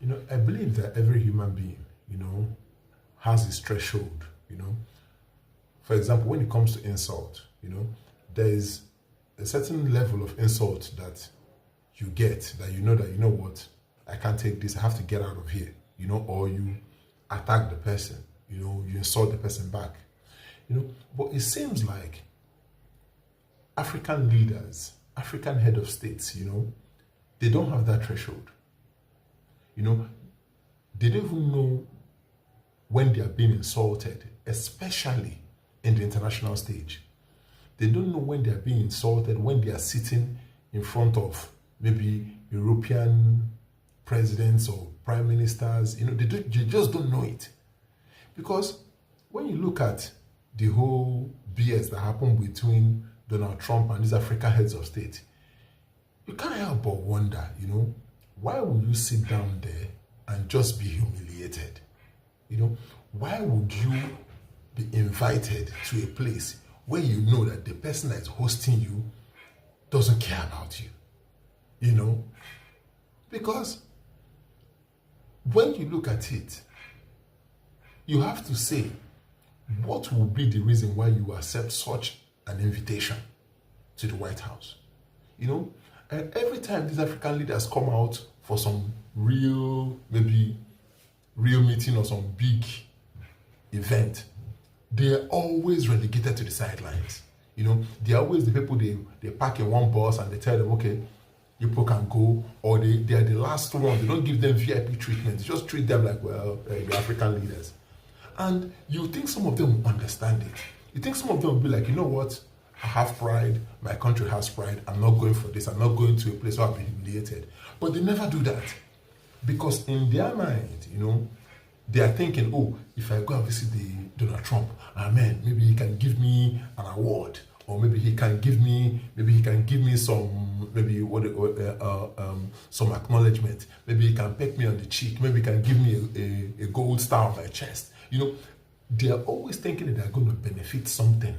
I believe that every human being, has this threshold, For example, when it comes to insult, there is a certain level of insult that you get that what, I can't take this, I have to get out of here, or you attack the person, you insult the person back, But it seems like African leaders, African head of states, they don't have that threshold. They don't even know when they are being insulted, especially in the international stage. They don't know when they are being insulted, when they are sitting in front of maybe European presidents or prime ministers. They just don't know it. Because when you look at the whole BS that happened between Donald Trump and these African heads of state, you can't help but wonder, why would you sit down there and just be humiliated? Why would you be invited to a place where you know that the person that is hosting you doesn't care about you? Because when you look at it, you have to say, what will be the reason why you accept such an invitation to the White House? And every time these African leaders come out for some real meeting or some big event, they're always relegated to the sidelines. They're always the people they pack in one bus and they tell them, okay, you people can go, or they are the last one. They don't give them VIP treatment. They just treat them like, the African leaders. And you think some of them will understand it. You think some of them will be like, you know what? I have pride. My country has pride. I'm not going for this. I'm not going to a place where I'll be humiliated. But they never do that. Because in their mind, they are thinking, oh, if I go and visit Donald Trump, maybe he can give me an award. Or maybe he can give me some, some acknowledgement. Maybe he can peck me on the cheek. Maybe he can give me a gold star on my chest. They are always thinking that they are going to benefit something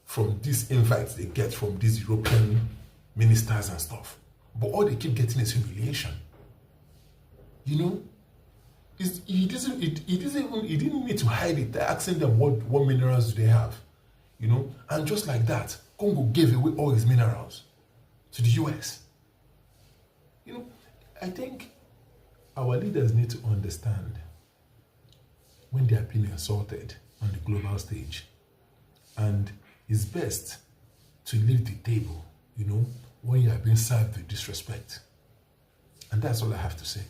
from these invites they get from these European ministers and stuff. But all they keep getting is humiliation. He didn't need to hide it. They're asking them what minerals do they have. And just like that, Congo gave away all his minerals to the US. I think our leaders need to understand when they are being insulted on the global stage. And it's best to leave the table, when you are being served with disrespect. And that's all I have to say.